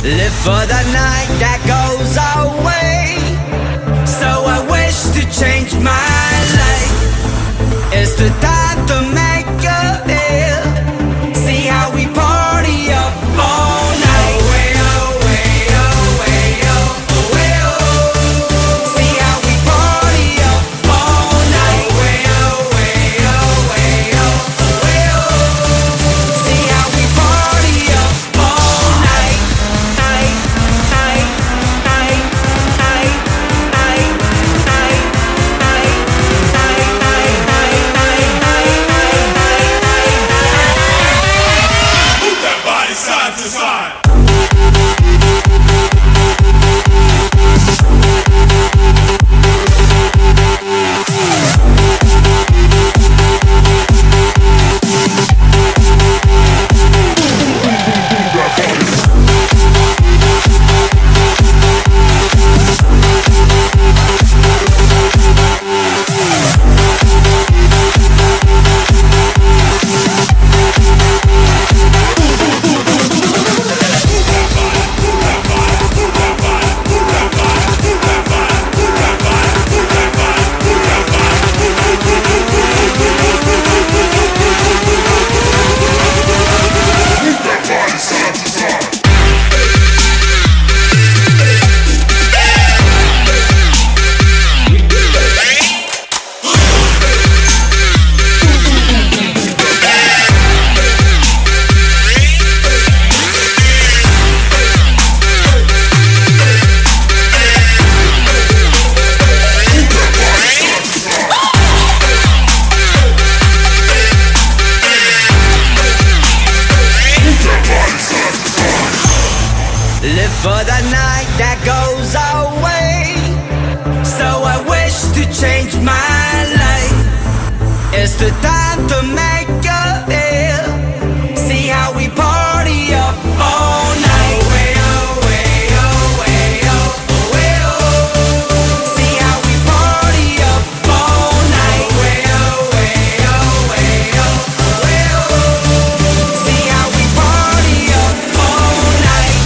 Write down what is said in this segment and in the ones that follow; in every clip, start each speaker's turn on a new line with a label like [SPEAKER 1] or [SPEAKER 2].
[SPEAKER 1] Live for the night that goes away. So I wish to change my life. It's the time to make a deal. See how we party up all night. Away, away, away, away, oh. See how we party up all night. Away, away, away, away, oh. See how we party up all night.
[SPEAKER 2] Move that body side to side.
[SPEAKER 1] Live for the night that goes away. So I wish to change my life. It's the time to make a deal. See how we party up all night. Away, away, away, away, oh. See how we party up all night. Away, away, away, away, oh. See how we party up all night.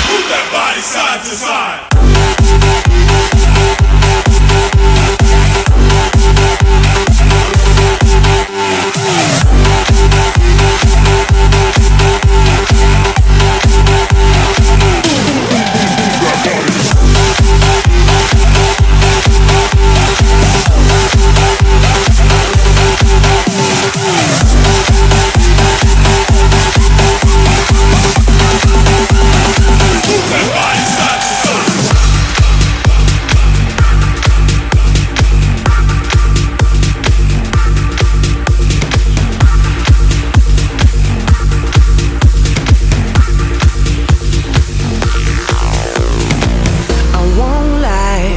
[SPEAKER 2] Move that body side to side. Move that body side to side.
[SPEAKER 1] I won't lie,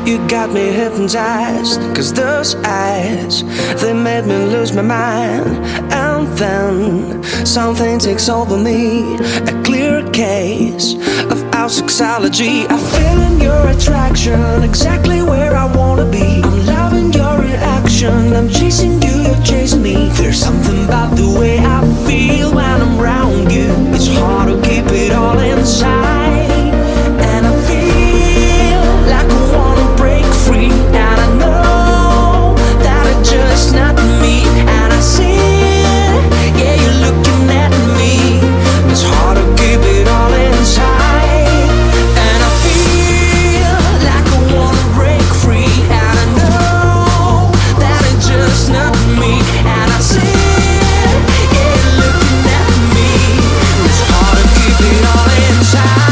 [SPEAKER 1] you got me hypnotized. Cause those eyes, they made me lose my mind. And then something takes over me, a clear case of our sexology. I feel in your attraction, exactly where I wanna be. I'm loving your reaction, I'm chasing you, you're chasing me. There's something about the way I feel when I'm around you. It's hard to keep it all inside. And I feel like I wanna break free. And I know that it's just not me. And I see it, yeah, you're looking at me. It's hard to keep it all inside. And I feel like I wanna break free. And I know that it's just not me. And I see it, yeah, you're looking at me. It's hard to keep it all inside.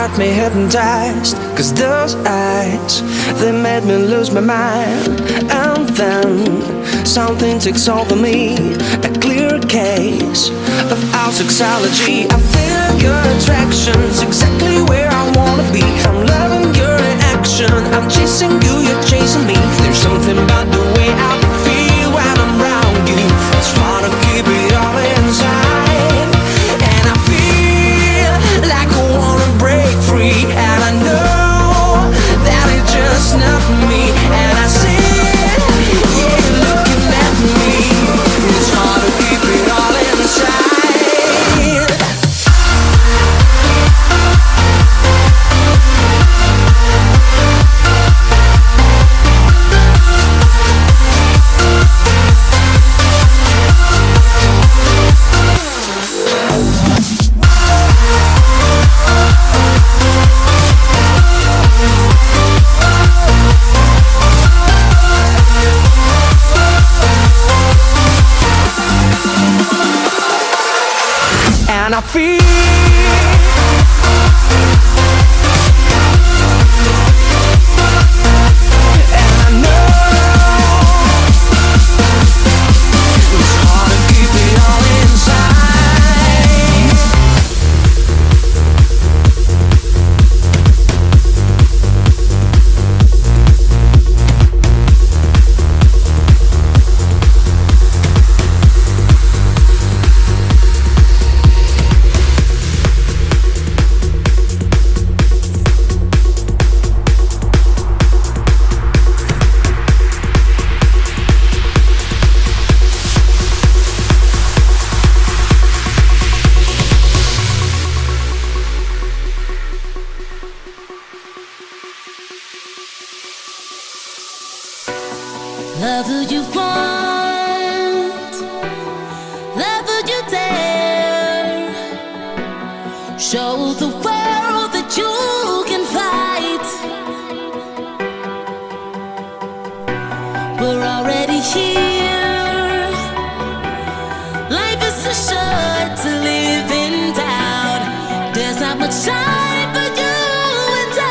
[SPEAKER 1] got me hypnotized. Cause those eyes, they made me lose my mind. And then something takes over me, a clear case of our sexology. I feel your attraction's exactly where I wanna be. I'm loving your action, I'm chasing you, you're chasing me. There's something about the way I feel when I'm around you. It's hard to keep it all inside. And I feel like I wanna break free. And I know that it's just not me. And I see it, yeah, you're looking at me. It's hard to keep it all inside. And I feel and I know it's hard to keep it all inside.
[SPEAKER 3] Love who you want, love who you dare. Show the world that you can fight. We're already here. Life is too short to live in doubt. There's not much time for you and I.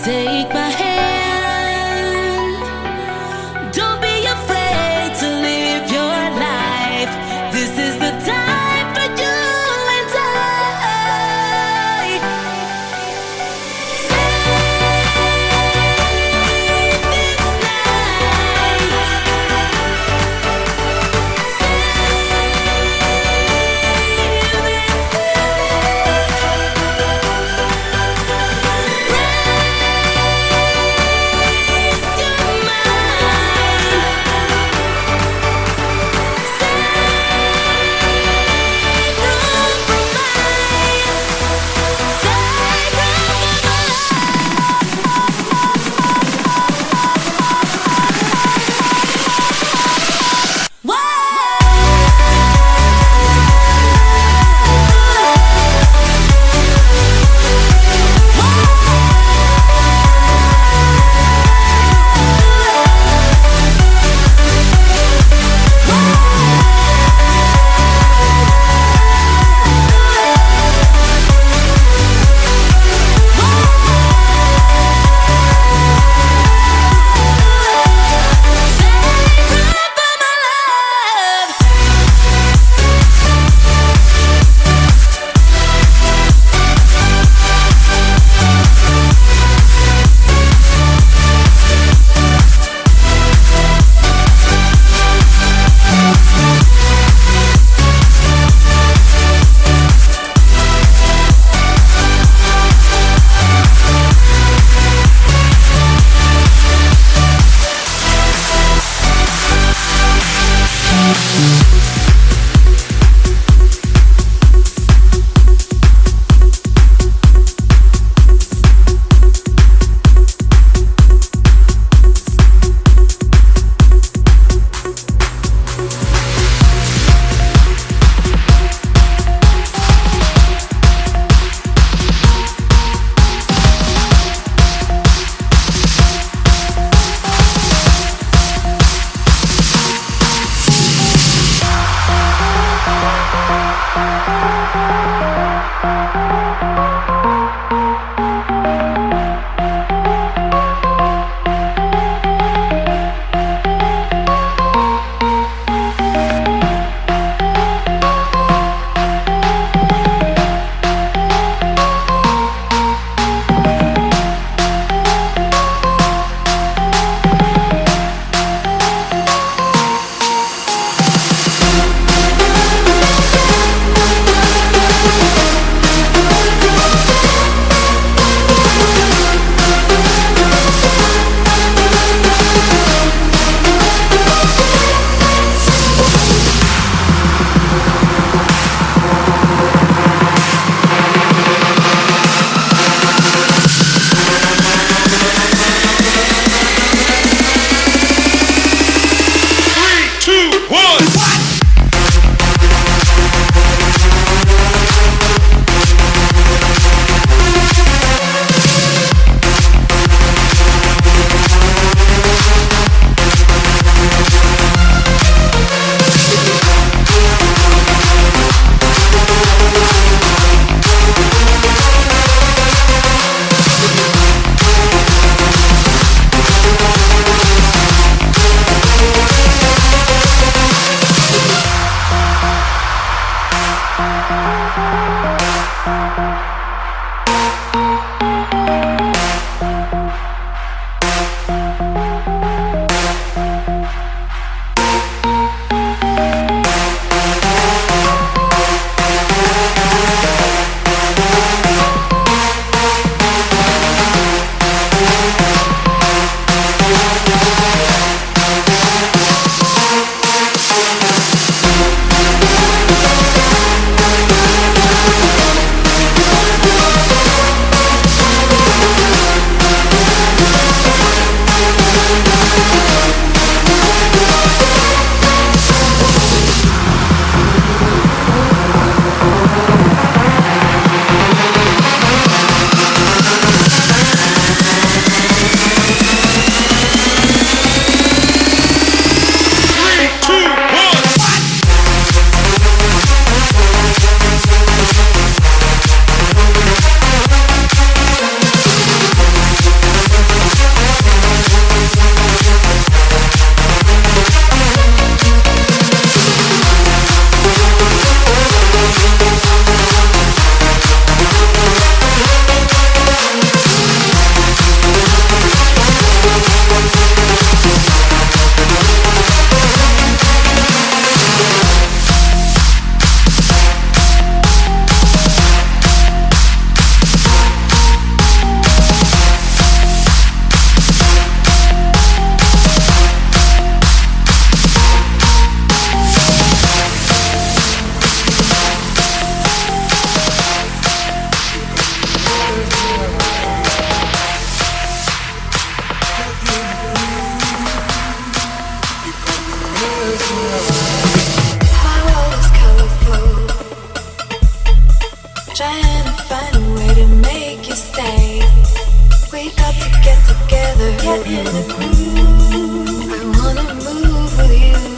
[SPEAKER 3] Take my hand. Don't be afraid to live your life. This is the time for you and I. Save this night. Save this night. together, get in the groove. I wanna move with you.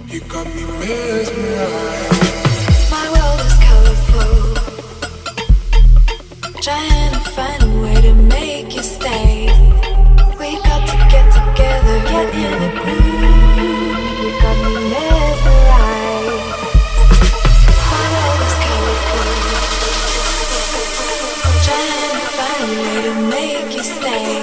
[SPEAKER 3] You got me stay.